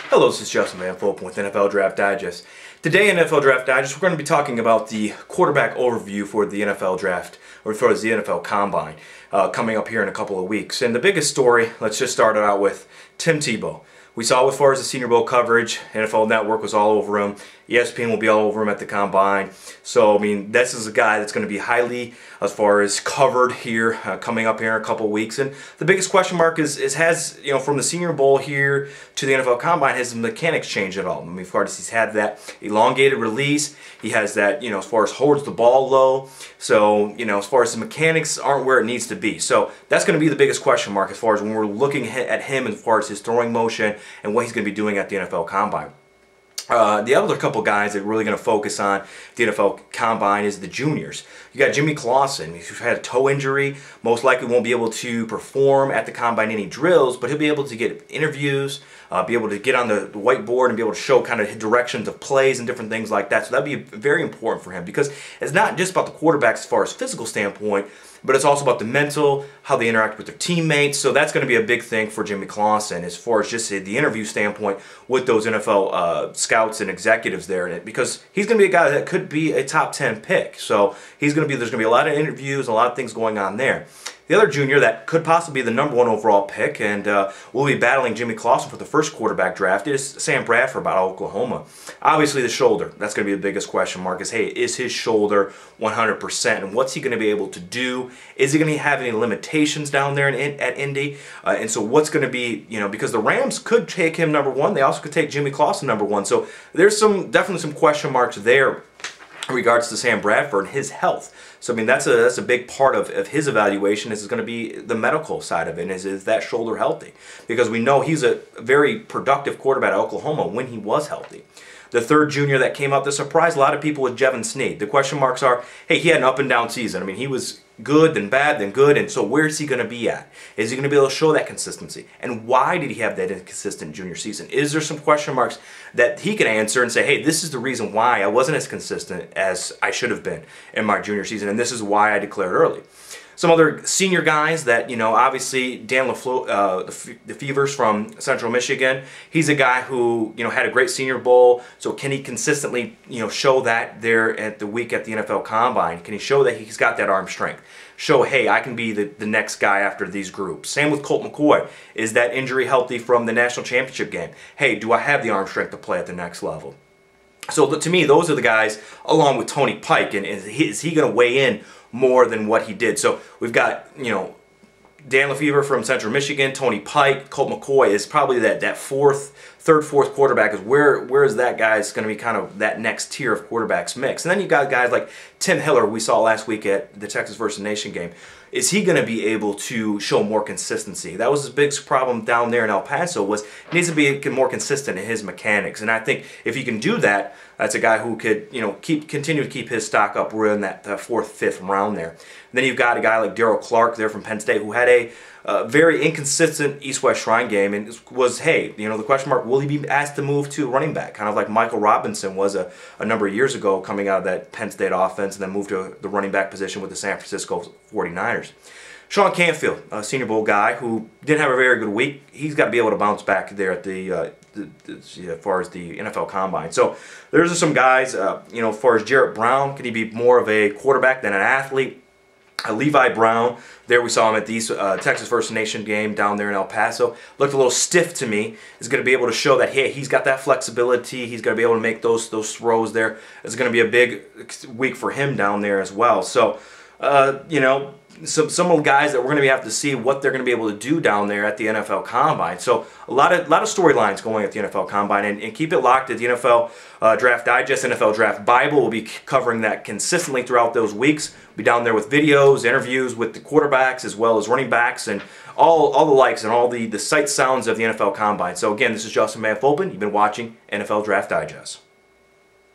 Hello, this is Justin VanFulpen with NFL Draft Digest. Today in NFL Draft Digest, we're going to be talking about the quarterback overview for the NFL Draft, or for the NFL Combine, coming up here in a couple of weeks. And the biggest story, let's just start it out with Tim Tebow. We saw as far as the Senior Bowl coverage, NFL Network was all over him. ESPN will be all over him at the Combine. So, I mean, this is a guy that's going to be highly, as far as covered here, coming up here in a couple of weeks. And the biggest question mark is from the Senior Bowl here to the NFL Combine, has the mechanics changed at all? I mean, as far as he's had that elongated release, he has that, as far as holds the ball low. So, as far as the mechanics aren't where it needs to be. So, that's going to be the biggest question mark as far as when we're looking at him as far as his throwing motion and what he's going to be doing at the NFL Combine. The other couple guys that we're really going to focus on the NFL Combine is the juniors. You got Jimmy Clausen, who's had a toe injury, most likely won't be able to perform at the Combine any drills, but he'll be able to get interviews, be able to get on the whiteboard and be able to show kind of directions of plays and different things like that. So that'd be very important for him because it's not just about the quarterbacks as far as physical standpoint, but it's also about the mental, how they interact with their teammates. So that's going to be a big thing for Jimmy Clausen as far as just the interview standpoint with those NFL scouts and executives there, because he's going to be a guy that could be a top 10 pick. So there's going to be a lot of interviews, a lot of things going on there. The other junior that could possibly be the #1 overall pick and will be battling Jimmy Clausen for the first quarterback draft is Sam Bradford out of Oklahoma. Obviously the shoulder, that's going to be the biggest question mark is, hey, is his shoulder 100%? And what's he going to be able to do? Is he going to have any limitations down there at Indy? And so what's going to be, because the Rams could take him #1, they also could take Jimmy Clausen #1. So there's definitely some question marks there in regards to Sam Bradford and his health. So, I mean, that's a big part of his evaluation is going to be the medical side of it. Is that shoulder healthy? Because we know he's a very productive quarterback at Oklahoma when he was healthy. The third junior that came up that surprised a lot of people was Jevan Snead. The question marks are, hey, he had an up and down season. I mean, he was good, then bad, then good, and so where's he going to be at? Is he going to be able to show that consistency? And why did he have that inconsistent junior season? Is there some question marks that he can answer and say, hey, this is the reason why I wasn't as consistent as I should have been in my junior season, and this is why I declared early. Some other senior guys that, obviously Dan the Fevers from Central Michigan, he's a guy who, had a great Senior Bowl, so can he consistently, show that there at the week at the NFL Combine? Can he show that he's got that arm strength? Show, hey, I can be the next guy after these groups. Same with Colt McCoy. Is that injury healthy from the national championship game? Hey, do I have the arm strength to play at the next level? So to me, those are the guys, along with Tony Pike, and is he going to weigh in more than what he did? So we've got, Dan Lefevre from Central Michigan, Tony Pike, Colt McCoy is probably that third, fourth quarterback is where is that guy's going to be kind of that next tier of quarterbacks mix. And then you got guys like Tim Hiller we saw last week at the Texas vs. Nation game. Is he going to be able to show more consistency? That was his biggest problem down there in El Paso, was he needs to be more consistent in his mechanics. And I think if he can do that, that's a guy who could, continue to keep his stock up. We're in that 4th, 5th round there. And then you've got a guy like Darrell Clark there from Penn State who had a very inconsistent East-West Shrine game, and it was, hey, the question mark, will he be asked to move to running back? Kind of like Michael Robinson was a number of years ago coming out of that Penn State offense and then moved to the running back position with the San Francisco 49ers. Sean Canfield, a Senior Bowl guy who didn't have a very good week. He's got to be able to bounce back there at as far as the NFL Combine. So there's some guys, as far as Jarrett Brown, could he be more of a quarterback than an athlete? Levi Brown, there we saw him at the Texas vs. Nation game down there in El Paso. Looked a little stiff to me. Is going to be able to show that, hey, he's got that flexibility. He's going to be able to make those throws there. It's going to be a big week for him down there as well. So, some of the guys that we're going to have to see what they're going to be able to do down there at the NFL Combine. So a lot of storylines going at the NFL Combine, and keep it locked at the NFL Draft Digest, NFL Draft Bible. We'll be covering that consistently throughout those weeks. We'll be down there with videos, interviews with the quarterbacks as well as running backs, and all the likes and all the sight sounds of the NFL Combine. So again, this is Justin VanFulpen. You've been watching NFL Draft Digest.